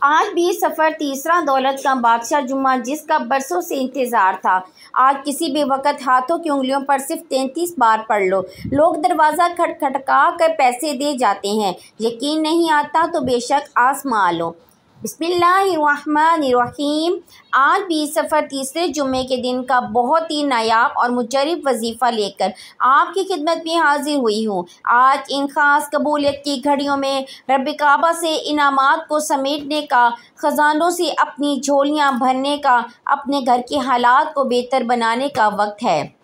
आज भी सफ़र तीसरा दौलत का बादशाह जुम्मा जिसका बरसों से इंतज़ार था। आज किसी भी वक्त हाथों की उंगलियों पर सिर्फ 33 बार पढ़ लो। लोग दरवाज़ा खटखटा कर पैसे दे जाते हैं। यकीन नहीं आता तो बेशक आज़मा लो। बिस्मिल्लाहिर्रहमानिर्रहीम। आज भी सफ़र तीसरे जुम्मे के दिन का बहुत ही नायाब और मुजरब वजीफ़ा लेकर आपकी खिदमत में हाजिर हुई हूँ। आज इन ख़ास कबूलियत की घड़ियों में रब काबा से इनामात को समेटने का, ख़जानों से अपनी झोलियाँ भरने का, अपने घर के हालात को बेहतर बनाने का वक्त है।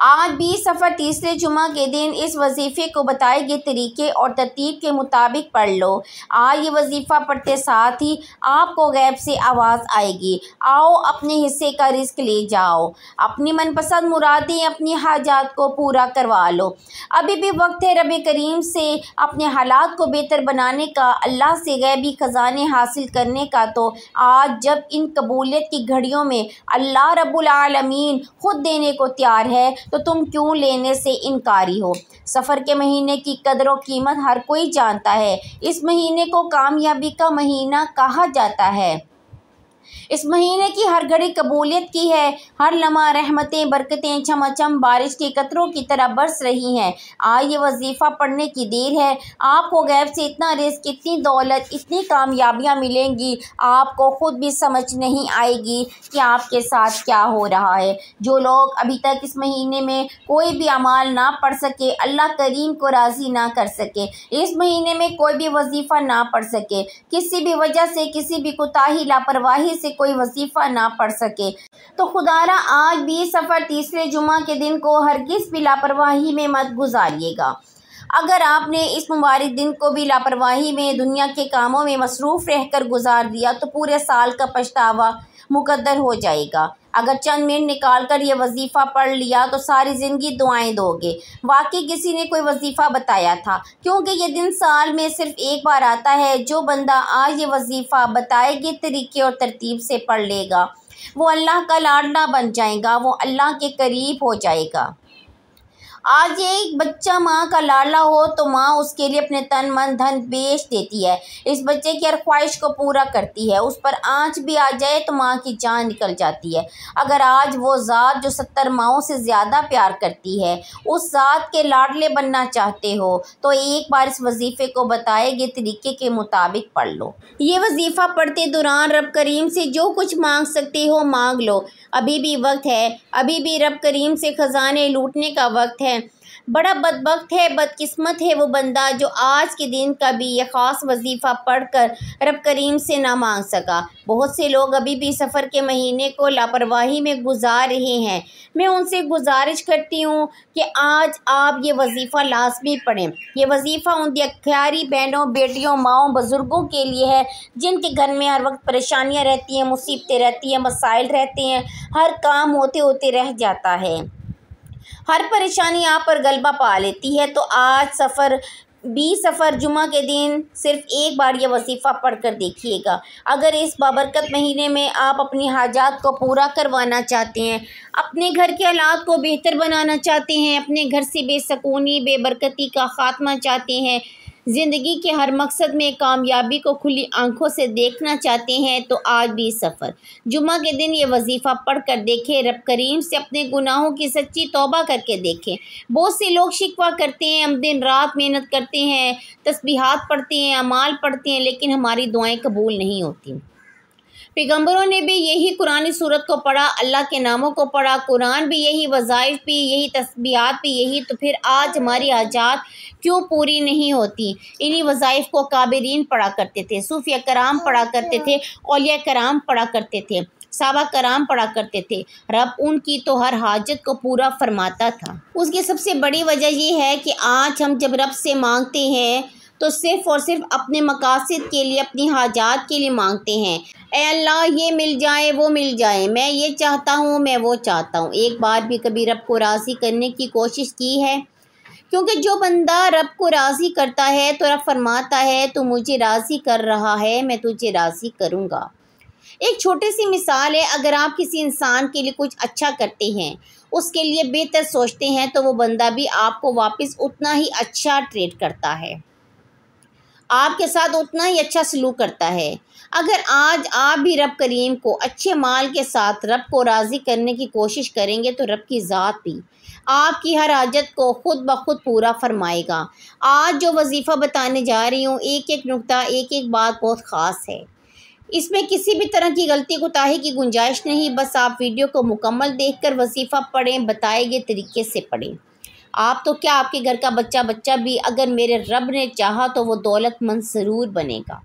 आज भी सफ़र तीसरे जुमा के दिन इस वजीफ़े को बताए गए तरीके और तरतीब के मुताबिक पढ़ लो। आज ये वजीफ़ा पढ़ते साथ ही आपको गैब से आवाज़ आएगी, आओ अपने हिस्से का रिस्क ले जाओ, अपनी मनपसंद मुरादें, अपनी हाजात को पूरा करवा लो। अभी भी वक्त है रब करीम से अपने हालात को बेहतर बनाने का, अल्लाह से गैबी ख़जाने हासिल करने का। तो आज जब इन कबूलियत की घड़ियों में अल्लाह रब्बुल आलमीन खुद देने को तैयार है तो तुम क्यों लेने से इनकारी हो। सफ़र के महीने की कदर और कीमत हर कोई जानता है। इस महीने को कामयाबी का महीना कहा जाता है। इस महीने की हर घड़ी कबूलियत की है। हर लम्हा रहमतें, बरकतें छमाछम बारिश के कतरों की तरह बरस रही हैं। आज ये वजीफ़ा पढ़ने की देर है। आपको गैब से इतना रिस्क, इतनी दौलत, इतनी कामयाबियाँ मिलेंगी, आपको खुद भी समझ नहीं आएगी कि आपके साथ क्या हो रहा है। जो लोग अभी तक इस महीने में कोई भी अमाल ना पढ़ सके, अल्लाह करीम को राज़ी ना कर सके, इस महीने में कोई भी वजीफ़ा ना पढ़ सके, किसी भी वजह से, किसी भी कोताही लापरवाही से कोई वजीफ़ा ना पढ़ सके, तो खुदारा आज भी सफ़र तीसरे जुमा के दिन को हरगिज़ भी लापरवाही में मत गुजारिएगा। अगर आपने इस मुबारक दिन को भी लापरवाही में, दुनिया के कामों में मसरूफ़ रहकर गुजार दिया तो पूरे साल का पछतावा मुकद्दर हो जाएगा। अगर चंद मिनट निकाल कर ये वजीफ़ा पढ़ लिया तो सारी ज़िंदगी दुआएं दोगे। वाकई किसी ने कोई वजीफ़ा बताया था, क्योंकि ये दिन साल में सिर्फ एक बार आता है। जो बंदा आज ये वजीफ़ा बताए गए तरीके और तरतीब से पढ़ लेगा वो अल्लाह का लाडला बन जाएगा, वो अल्लाह के करीब हो जाएगा। आज एक बच्चा माँ का लाडला हो तो माँ उसके लिए अपने तन मन धन बेच देती है। इस बच्चे की हर ख्वाहिश को पूरा करती है। उस पर आँच भी आ जाए तो माँ की जान निकल जाती है। अगर आज वो ज़ात जो 70 माँओं से ज़्यादा प्यार करती है, उस ज़ात के लाडले बनना चाहते हो तो एक बार इस वजीफ़े को बताए गए तरीके के मुताबिक पढ़ लो। ये वजीफ़ा पढ़ते दौरान रब करीम से जो कुछ मांग सकते हो मांग लो। अभी भी वक्त है, अभी भी रब करीम से ख़जाने लूटने का वक्त है। बड़ा बदबख्त है, बदकिस्मत है वो बंदा जो आज के दिन का भी ये ख़ास वजीफ़ा पढ़कर रब करीम से ना मांग सका। बहुत से लोग अभी भी सफ़र के महीने को लापरवाही में गुजार रहे हैं। मैं उनसे गुजारिश करती हूँ कि आज आप ये वजीफ़ा लाजमी पढ़ें। ये वजीफ़ा उन दिख्यारी बहनों, बेटियों, माँओं, बुज़ुर्गों के लिए है जिनके घर में हर वक्त परेशानियाँ रहती हैं, मुसीबतें रहती हैं, मसाइल रहते हैं, हर काम होते होते रह जाता है, हर परेशानी आप पर गलबा पा लेती है। तो आज सफ़र जुमा के दिन सिर्फ एक बार ये वजीफ़ा पढ़ कर देखिएगा। अगर इस बाबरकत महीने में आप अपनी हाजात को पूरा करवाना चाहते हैं, अपने घर के हालात को बेहतर बनाना चाहते हैं, अपने घर से बेसकूनी, बेबरकती का ख़ात्मा चाहते हैं, ज़िंदगी के हर मकसद में कामयाबी को खुली आंखों से देखना चाहते हैं, तो आज भी सफ़र जुमा के दिन ये वजीफ़ा पढ़ कर देखें। रब करीम से अपने गुनाहों की सच्ची तौबा करके देखें। बहुत से लोग शिकवा करते हैं, हम दिन रात मेहनत करते हैं, तस्बीहात पढ़ते हैं, अमाल पढ़ते हैं, लेकिन हमारी दुआएं कबूल नहीं होती। पैगम्बरों ने भी यही कुरानी सूरत को पढ़ा, अल्लाह के नामों को पढ़ा, कुरान भी यही, वज़ाइफ भी यही, तस्बीहात भी यही, तो फिर आज हमारी हाजात क्यों पूरी नहीं होती। इन्हीं वज़ाइफ को काबिरीन पढ़ा करते थे, सूफिया कराम पढ़ा करते थे, औलिया कराम पढ़ा करते थे, साहबा कराम पढ़ा करते थे। रब उनकी तो हर हाजत को पूरा फरमाता था। उसकी सबसे बड़ी वजह ये है कि आज हम जब रब से मांगते हैं तो सिर्फ़ और सिर्फ अपने मकासद के लिए, अपनी हाजात के लिए मांगते हैं। ए अल्लाह ये मिल जाए, वो मिल जाए, मैं ये चाहता हूँ, मैं वो चाहता हूँ। एक बार भी कभी रब को राज़ी करने की कोशिश की है? क्योंकि जो बंदा रब को राज़ी करता है तो रब फरमाता है तू मुझे राज़ी कर रहा है, मैं तुझे राज़ी करूँगा। एक छोटी सी मिसाल है, अगर आप किसी इंसान के लिए कुछ अच्छा करते हैं, उसके लिए बेहतर सोचते हैं, तो वो बंदा भी आपको वापस उतना ही अच्छा ट्रीट करता है। आपके साथ उतना ही अच्छा सलूक करता है। अगर आज आप भी रब करीम को अच्छे माल के साथ रब को राज़ी करने की कोशिश करेंगे तो रब की ज़ात भी आपकी हर हाजत को खुद ब खुद पूरा फरमाएगा। आज जो वजीफ़ा बताने जा रही हूँ, एक एक नुक्ता, एक एक बात बहुत ख़ास है। इसमें किसी भी तरह की गलती कोताही की गुंजाइश नहीं। बस आप वीडियो को मुकम्मल देखकर वजीफ़ा पढ़ें, बताए गए तरीके से पढ़ें। आप तो क्या, आपके घर का बच्चा भी अगर मेरे रब ने चाहा तो वो दौलतमंद ज़रूर बनेगा।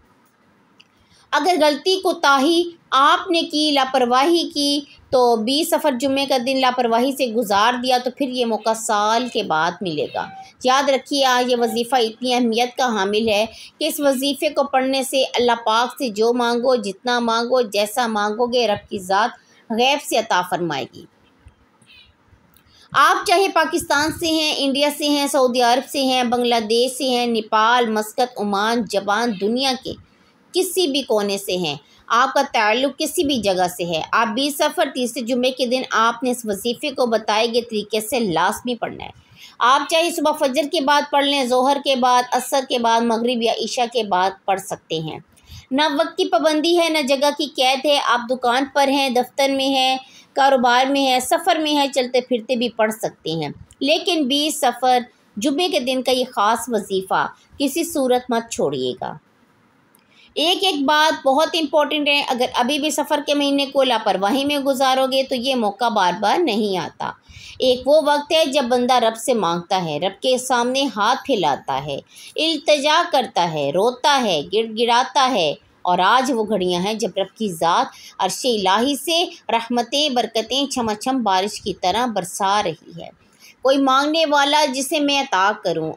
अगर गलती कोताही आपने की, लापरवाही की, तो 20 सफ़र जुम्मे का दिन लापरवाही से गुजार दिया तो फिर ये मौका साल के बाद मिलेगा। याद रखिए, आज ये वजीफ़ा इतनी अहमियत का हामिल है कि इस वजीफ़े को पढ़ने से अल्लाह पाक से जो मांगो, जितना मांगो, जैसा मांगोगे, रब की ज़ात गैब से अता फरमाएगी। आप चाहे पाकिस्तान से हैं, इंडिया से हैं, सऊदी अरब से हैं, बांग्लादेश से हैं, नेपाल, मस्कत, ओमान, जापान, दुनिया के किसी भी कोने से हैं, आपका ताल्लुक़ किसी भी जगह से है, आप 20 सफ़र तीसरे जुम्मे के दिन आपने इस वजीफ़े को बताए गए तरीके से लाज़मी पढ़ना है। आप चाहे सुबह फजर के बाद पढ़ लें, ज़ोहर के बाद, असर के बाद, मगरिब या इशा के बाद पढ़ सकते हैं। ना वक्त की पाबंदी है, ना जगह की कैद है। आप दुकान पर हैं, दफ्तर में हैं, कारोबार में है, सफ़र में है, चलते फिरते भी पढ़ सकते हैं। लेकिन 20 सफ़र जुम्मे के दिन का ये ख़ास वजीफ़ा किसी सूरत मत छोड़िएगा। एक एक बात बहुत इम्पोर्टेंट है। अगर अभी भी सफ़र के महीने को लापरवाही में गुजारोगे तो ये मौका बार बार नहीं आता। एक वो वक्त है जब बंदा रब से मांगता है, रब के सामने हाथ फैलाता है, इल्तिजा करता है, रोता है, गिड़गिड़ाता है। और आज वो घड़ियां हैं जब रब की ज़ात अर्श इलाही से रहमतें, बरकतें छमाछम बारिश की तरह बरसा रही है। कोई मांगने वाला जिसे मैं अता करूं।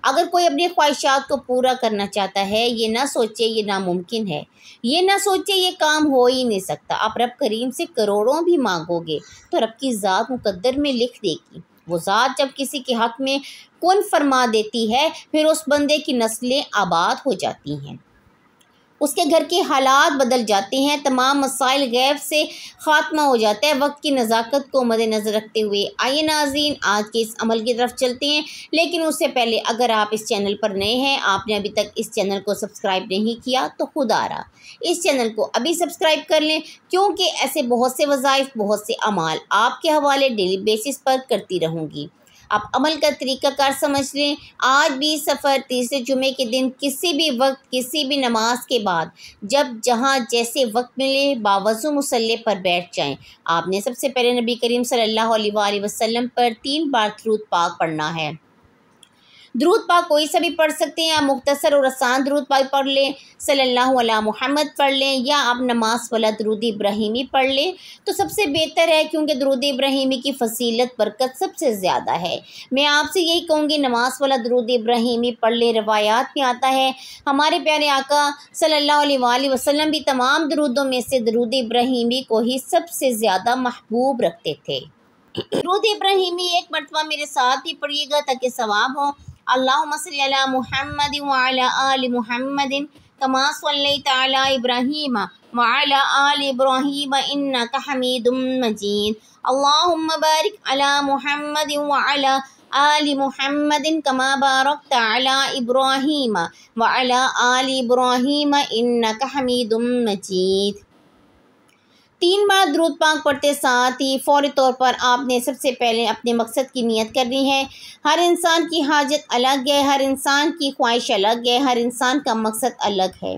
अगर कोई अपनी ख्वाहिशात को पूरा करना चाहता है, ये ना सोचे ये नामुमकिन है, ये ना सोचे ये काम हो ही नहीं सकता। आप रब करीम से करोड़ों भी मांगोगे तो रब की ज़ात मुकद्दर में लिख देगी। वो ज़ात जब किसी के हक़ में कुन फरमा देती है, फिर उस बंदे की नस्लें आबाद हो जाती हैं, उसके घर के हालात बदल जाते हैं, तमाम मसाइल गैब से ख़ात्मा हो जाता है। वक्त की नज़ाकत को मद्देनज़र रखते हुए आइए नाज़रीन, आज के इस अमल की तरफ चलते हैं। लेकिन उससे पहले अगर आप इस चैनल पर नए हैं, आपने अभी तक इस चैनल को सब्सक्राइब नहीं किया तो खुदारा इस चैनल को अभी सब्सक्राइब कर लें, क्योंकि ऐसे बहुत से वज़ाइफ, बहुत से अमाल आपके हवाले डेली बेसिस पर करती रहूँगी। आप अमल का तरीक़ाकार समझ लें। आज भी सफ़र तीसरे जुमे के दिन किसी भी वक्त, किसी भी नमाज के बाद, जब जहाँ जैसे वक्त मिले, बावज़ू मुसल्ले पर बैठ जाएं। आपने सबसे पहले नबी करीम सल्लल्लाहु अलैहि वसल्लम पर 3 बार दरूद पाक पढ़ना है। दरूद पाक कोई सा भी पढ़ सकते हैं, आप मुख्तसर और आसान दरूद पाक पढ़ लें, सल्लल्लाहु अला मुहम्मद पढ़ लें, या आप नमाज वाला दरूद इब्राहिमी पढ़ लें तो सबसे बेहतर है, क्योंकि दरूद इब्राहिमी की फसीलत बरकत सबसे ज़्यादा है। मैं आपसे यही कहूँगी, नमाज वाला दरूद इब्राहिमी पढ़ लें। रवायात में आता है हमारे प्यारे आका सल्लल्लाहु अलैहि वसल्लम भी तमाम दरूदों में से दरूद इब्राहिमी को ही सबसे ज़्यादा महबूब रखते थे। दरूद इब्राहिमी एक मरतबा मेरे साथ ही पढ़िएगा ताकि सवाब हो। अल्लाहुम्मा सल्ली अला मुहम्मद व अला आलि मुहम्मदिन कमा सल्लैता अला इब्राहीम व अला आलि इब्राहीम इन्नका हमीदुम मजीद। अल्लाहुम्मा बारिक अला मुहम्मद व अला आलि मुहम्मदिन कमा बारकता अला इब्राहीम व अला आलि इब्राहीम इन्नका हमीदुम मजीद। 3 बार दरूद पाक पढ़ते साथ ही फ़ौरी तौर पर आपने सबसे पहले अपने मकसद की नियत करनी है। हर इंसान की हाजत अलग है, हर इंसान की ख्वाहिश अलग है, हर इंसान का मकसद अलग है।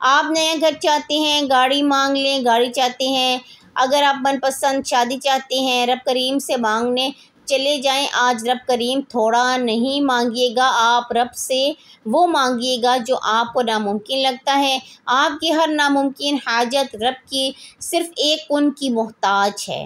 आप नया घर चाहते हैं, गाड़ी मांग लें, गाड़ी चाहते हैं। अगर आप मनपसंद शादी चाहते हैं, रब करीम से मांगने चले जाएं। आज रब करीम थोड़ा नहीं मांगिएगा, आप रब से वो मांगिएगा जो आपको नामुमकिन लगता है। आपकी हर नामुमकिन हाजत रब की सिर्फ़ एक उनकी मोहताज है।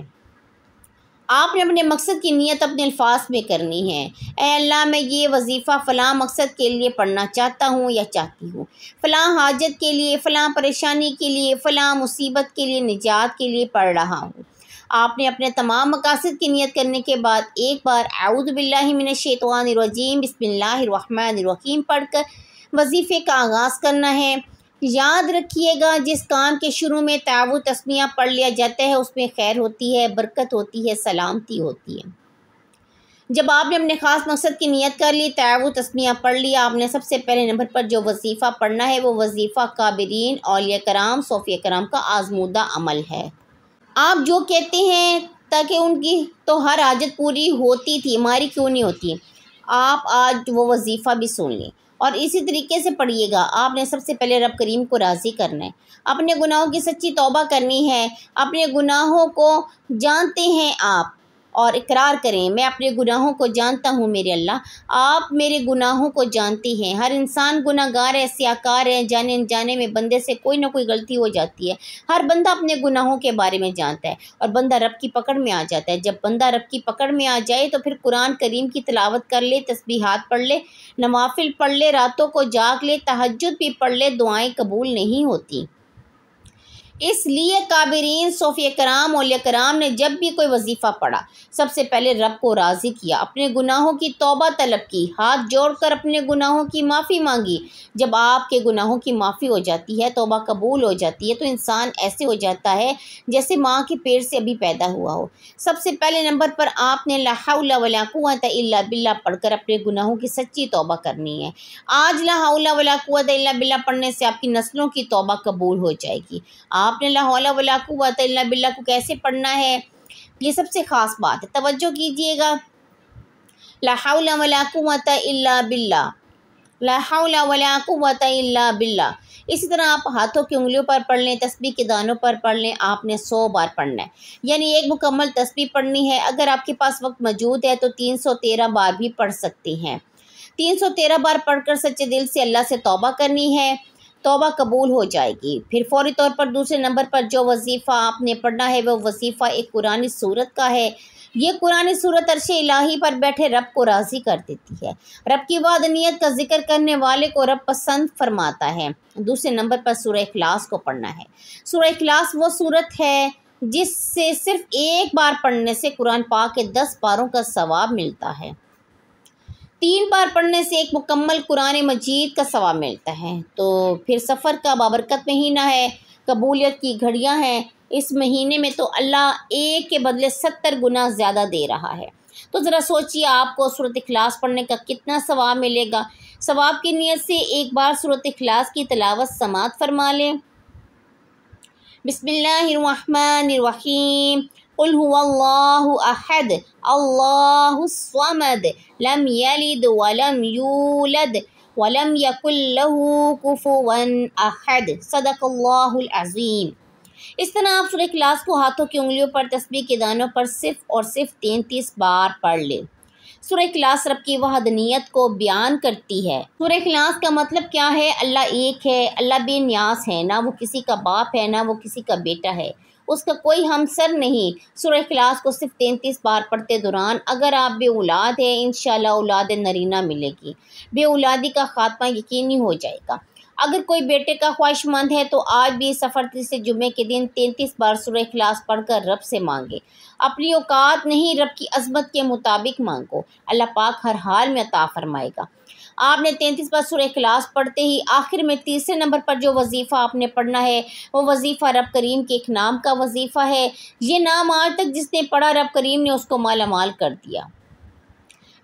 आपने अपने मकसद की नियत अपने अल्फाज में करनी है। ऐ अल्लाह, मैं ये वजीफ़ा फ़लाँ मकसद के लिए पढ़ना चाहता हूँ या चाहती हूँ, फ़लाँ हाजत के लिए, फ़लाँ परेशानी के लिए, फ़लाँ मुसीबत के लिए, निजात के लिए पढ़ रहा हूँ। आपने अपने तमाम मकासद की नियत करने के बाद एक बार औज़ु बिल्लाहि मिनश शैतानिर रजीम बिस्मिल्लाहिर रहमानिर रहीम पढ़कर वजीफ़े का आगाज़ करना है। याद रखिएगा, जिस काम के शुरू में तावु तस्मिया पढ़ लिया जाता है उसमें खैर होती है, बरकत होती है, सलामती होती है। जब आपने अपने ख़ास मकसद की नियत कर ली, तैवु तस्मिया पढ़ लिया, आपने सबसे पहले नंबर पर जो वजीफ़ा पढ़ना है वो वजीफ़ा काबिरीन औलिया कराम सोफ़िया कराम का आज़मूदा अमल है। आप जो कहते हैं ताकि उनकी तो हर हाजत पूरी होती थी, हमारी क्यों नहीं होती। आप आज वो वजीफ़ा भी सुन लें और इसी तरीके से पढ़िएगा। आपने सबसे पहले रब करीम को राज़ी करना है, अपने गुनाहों की सच्ची तौबा करनी है। अपने गुनाहों को जानते हैं आप और इकरार करें, मैं अपने गुनाहों को जानता हूँ मेरे अल्लाह, आप मेरे गुनाहों को जानते हैं। हर इंसान गुनाहगार है, सियाकार है, जाने अनजाने में बंदे से कोई ना कोई गलती हो जाती है। हर बंदा अपने गुनाहों के बारे में जानता है और बंदा रब की पकड़ में आ जाता है। जब बंदा रब की पकड़ में आ जाए तो फिर कुरान करीम की तिलावत कर ले, तस्बीहात पढ़ ले, नवाफिल पढ़ ले, रातों को जाग ले, तहज्जुद भी पढ़ ले, दुआएं कबूल नहीं होती। इसलिए काबिरीन सोफ़िया कराम औलिया कराम ने जब भी कोई वजीफ़ा पढ़ा, सबसे पहले रब को राज़ी किया, अपने गुनाहों की तौबा तलब की, हाथ जोड़कर अपने गुनाहों की माफ़ी मांगी। जब आपके गुनाहों की माफ़ी हो जाती है, तौबा कबूल हो जाती है, तो इंसान ऐसे हो जाता है जैसे माँ के पेट से अभी पैदा हुआ हो। सबसे पहले नंबर पर आपने ला हौला वला कुव्वता इल्ला बिल्लाह पढ़कर अपने गुनाहों की सच्ची तौबा करनी है। आज ला हौला वला कुव्वता इल्ला बिल्लाह पढ़ने से आपकी नस्लों की तौबा कबूल हो जाएगी। आपने ला हौला वला कुव्वता इल्ला बिल्लाह को कैसे पढ़ना है, ये सबसे ख़ास बात है, तवज्जो कीजिएगा। ला हौला वला कुव्वता इल्ला बिल्लाह, ला हौला वला कुव्वता इल्ला बिल्लाह। इसी तरह आप हाथों की उंगलियों पर पढ़ लें, तस्बीह के दानों पर पढ़ लें। आपने 100 बार पढ़ना है, यानी एक मुकम्मल तस्बीह पढ़नी है। अगर आपके पास वक्त मौजूद है तो 313 बार भी पढ़ सकते हैं। 313 बार पढ़कर सच्चे दिल से अल्लाह से तौबा करनी है, तौबा कबूल हो जाएगी। फिर फौरी तौर पर दूसरे नंबर पर जो वजीफ़ा आपने पढ़ना है वो वजीफ़ा एक कुरानी सूरत का है। ये कुरानी सूरत अर्शे इलाही पर बैठे रब को राज़ी कर देती है। रब की वादनियत का जिक्र करने वाले को रब पसंद फरमाता है। दूसरे नंबर पर सूरह इखलास को पढ़ना है। सूरह इखलास वो सूरत है जिससे सिर्फ एक बार पढ़ने से कुरान पाक के 10 पारों का सवाब मिलता है। 3 बार पढ़ने से एक मुकम्मल कुरान मजीद का सवाब मिलता है। तो फिर सफ़र का बाबरकत महीना है, कबूलियत की घड़ियां हैं। इस महीने में तो अल्लाह एक के बदले 70 गुना ज़्यादा दे रहा है। तो ज़रा सोचिए आपको सूरत इखलास पढ़ने का कितना सवाब मिलेगा। सवाब की नीयत से एक बार सूरत इखलास की तिलावत समात फरमा लें। बिस्मिल्लाहिर्रहमानिर्रहीम। कुल हुवल्लाहु अहद अल्लाहुस स्वमद लम यलिद वलम यूलद वलम यकुल लहू कुफुवन अहद। सदक़ल्लाहुल अज़ीम। इस तरह आप सूरह इखलास को हाथों की उंगलियों पर तस्बीह के दानों पर सिर्फ और सिर्फ 33 बार पढ़ लें। सूरह इखलास रब की वहदनियत को बयान करती है। सूरह इखलास का मतलब क्या है? अल्लाह एक है, अल्लाह बेनियाज है, ना वो किसी का बाप है ना वो किसी का बेटा है, उसका कोई हमसर नहीं। सूरह इखलास को सिर्फ 33 बार पढ़ते दौरान अगर आप बे औलाद हैं, इंशाअल्लाह औलाद नरीना मिलेगी, बे औलादी का खात्मा यकीनी हो जाएगा। अगर कोई बेटे का ख्वाहिशमंद है तो आज भी सफ़र से जुमे के दिन 33 बार सूरह इखलास पढ़कर रब से मांगे। अपनी औकात नहीं, रब की अज़मत के मुताबिक मांगो, अल्लाह पाक हर हाल में अता फरमाएगा। आपने 33 बार सूरह इखलास पढ़ते ही आखिर में तीसरे नंबर पर जो वजीफ़ा आपने पढ़ना है वो वजीफ़ा रब करीम के एक नाम का वजीफ़ा है। ये नाम आज तक जिसने पढ़ा रब करीम ने उसको मालामाल कर दिया।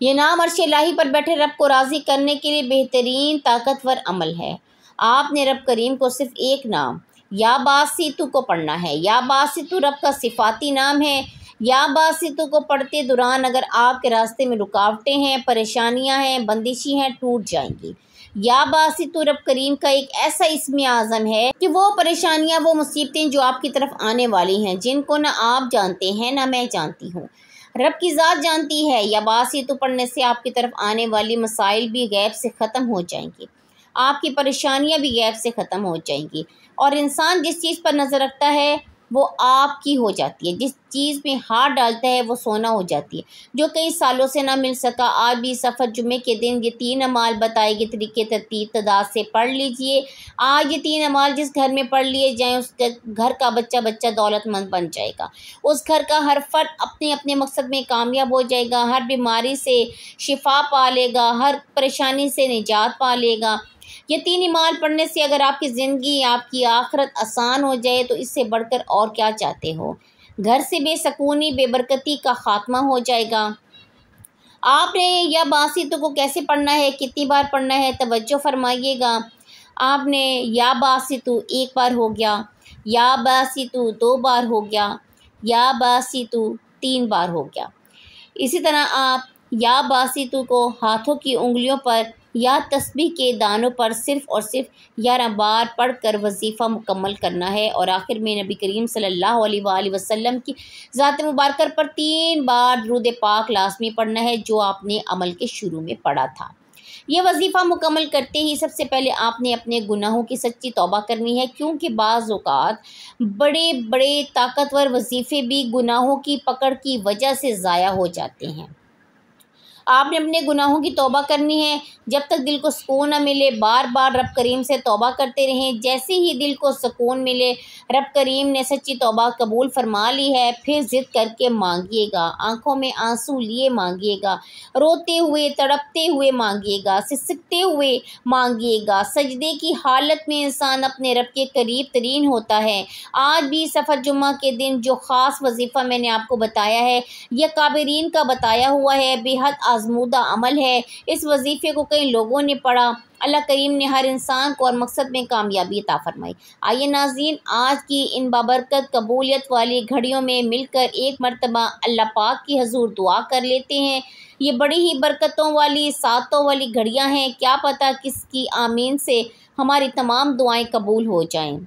ये नाम अर्श इलाही पर बैठे रब को राज़ी करने के लिए बेहतरीन ताकतवर अमल है। आपने रब करीम को सिर्फ एक नाम या बासितु को पढ़ना है। या बासितु रब का सिफाती नाम है। या बासितु को पढ़ते दौरान अगर आपके रास्ते में रुकावटें हैं, परेशानियां हैं, बंदिशी हैं, टूट जाएंगी। या बासितु रब करीम का एक ऐसा इस्म आज़म है कि वो परेशानियां, वो मुसीबतें जो आपकी तरफ आने वाली हैं, जिनको ना आप जानते हैं ना मैं जानती हूँ, रब की ज़ात जानती है। या बासितु पढ़ने से आपकी तरफ आने वाली मसाइल भी गैब से ख़त्म हो जाएंगी, आपकी परेशानियां भी गैब से ख़त्म हो जाएंगी। और इंसान जिस चीज़ पर नज़र रखता है वो आपकी हो जाती है, जिस चीज़ में हाथ डालता है वो सोना हो जाती है। जो कई सालों से ना मिल सका, आज भी सफ़र जुमे के दिन ये 3 अमाल बताए गए तरीके तरतीब तदाद से पढ़ लीजिए। आज ये 3 अमाल जिस घर में पढ़ लिए जाएँ उस घर का बच्चा बच्चा दौलतमंद बन जाएगा। उस घर का हर फर्द अपने अपने मकसद में कामयाब हो जाएगा, हर बीमारी से शिफा पा लेगा, हर परेशानी से निजात पा लेगा। ये 3 अमाल पढ़ने से अगर आपकी ज़िंदगी, आपकी आखिरत आसान हो जाए तो इससे बढ़कर और क्या चाहते हो। घर से बेसकूनी, बेबरकती का ख़ात्मा हो जाएगा। आपने या बासितु को कैसे पढ़ना है, कितनी बार पढ़ना है, तवज्जो फरमाइएगा। आपने या बासितु एक बार हो गया, या बासितु 2 बार हो गया, या बासितु 3 बार हो गया। इसी तरह आप या बासितु को हाथों की उंगलियों पर या तस्बीह के दानों पर सिर्फ़ और सिर्फ 11 बार पढ़कर वजीफ़ा मुकम्मल करना है। और आखिर में नबी करीम सल्लल्लाहु अलैहि वसल्लम की ज़ात मुबारक पर 3 बार दुरूद पाक लाज़मी पढ़ना है, जो आपने अमल के शुरू में पढ़ा था। ये वजीफ़ा मुकम्मल करते ही सबसे पहले आपने अपने गुनाहों की सच्ची तौबा करनी है, क्योंकि बाज़ औक़ात बड़े बड़े ताकतवर वजीफ़े भी गुनाहों की पकड़ की वजह से ज़ाया हो जाते हैं। आपने अपने गुनाहों की तौबा करनी है जब तक दिल को सुकून न मिले। बार बार रब करीम से तौबा करते रहें। जैसे ही दिल को सुकून मिले, रब करीम ने सच्ची तौबा कबूल फरमा ली है, फिर ज़िद करके मांगिएगा, आंखों में आंसू लिए मांगिएगा, रोते हुए तड़पते हुए मांगिएगा, सिसकते हुए मांगिएगा। सजदे की हालत में इंसान अपने रब के करीब तरीन होता है। आज भी सफ़र जुम्मा के दिन जो ख़ास वजीफ़ा मैंने आपको बताया है, यह काबिरीन का बताया हुआ है, बेहद आज़मूदा अमल है। इस वजीफ़े को कई लोगों ने पढ़ा। अल्लाह करीम ने हर इंसान को और मकसद में कामयाबी अता फरमाई। आइए नाज़रीन, आज की इन बाबरकत कबूलियत वाली घड़ियों में मिलकर एक मरतबा अल्लाह पाक की हजूर दुआ कर लेते हैं। ये बड़ी ही बरकतों वाली, सातों वाली घड़ियाँ हैं। क्या पता किसकी आमीन से हमारी तमाम दुआएं कबूल हो जाएं।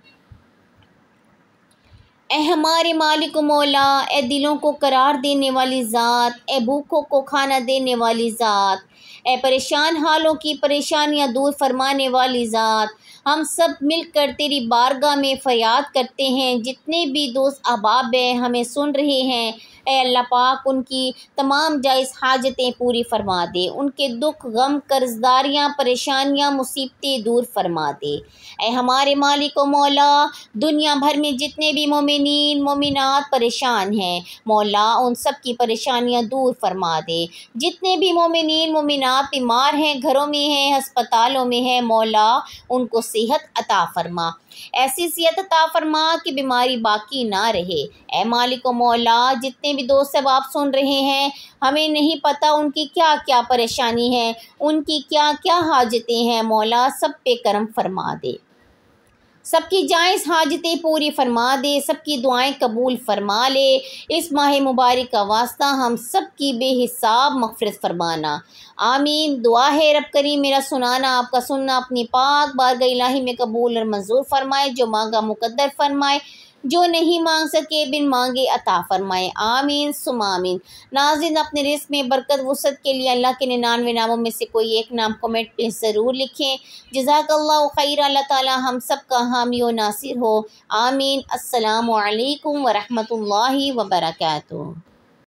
ए हमारे मालिक मौला, ए दिलों को करार देने वाली ज़ात, ए भूखों को खाना देने वाली ज़ात, ए परेशान हालों की परेशानियां दूर फरमाने वाली ज़ात, हम सब मिलकर तेरी बारगाह में फ़रियाद करते हैं। जितने भी दोस्त अहबाब हैं हमें सुन रहे हैं, ए अल्लाह पाक उनकी तमाम जायज़ हाजतें पूरी फरमा दे, उनके दुख गम कर्ज़दारियाँ परेशानियाँ मुसीबतें दूर फरमा दे। ए हमारे मालिक व मौला, दुनिया भर में जितने भी मोमिनीन मोमिनात परेशान हैं, मौला उन सब की परेशानियाँ दूर फरमा दे। जितने भी मोमिनीन मोमिनात बीमार हैं, घरों में हैं, हस्पतालों में हैं, मौला उनको सेहत अता फरमा, ऐसी सेहत अता फरमा कि बीमारी बाकी ना रहे। ए मालिक व मौला, जितने भी दोस्त सब आप सुन रहे हैं, हमें नहीं पता उनकी क्या क्या परेशानी है, उनकी क्या क्या हाजतें हैं, मौला सब पे करम फरमा दे, सबकी जायज़ हाजतें पूरी फरमा दे, सबकी दुआएं कबूल फरमा ले। इस माह मुबारक का वास्ता हम सब की बेहिसाब मग़फ़िरत फरमाना, आमीन। दुआ है रब करीम मेरा सुनाना, आपका सुनना अपनी पाक बारगाह इलाही में कबूल और मंजूर फरमाए। जो मांगा मुकद्दर फरमाए, जो नहीं मांग सके बिन मांगे अता फरमाए, आमीन सुम आमीन। नाज़रीन, अपने रिज़्क़ में बरकत वुसअत के लिए अल्लाह के 99 नामों में से कोई एक नाम कमेंट में ज़रूर लिखें। जज़ाकल्लाहु खैर। अल्लाह ताला हम सब का हामी व नासिर हो, आमीन। अस्सलामु अलैकुम व रहमतुल्लाहि व बरकातुहू।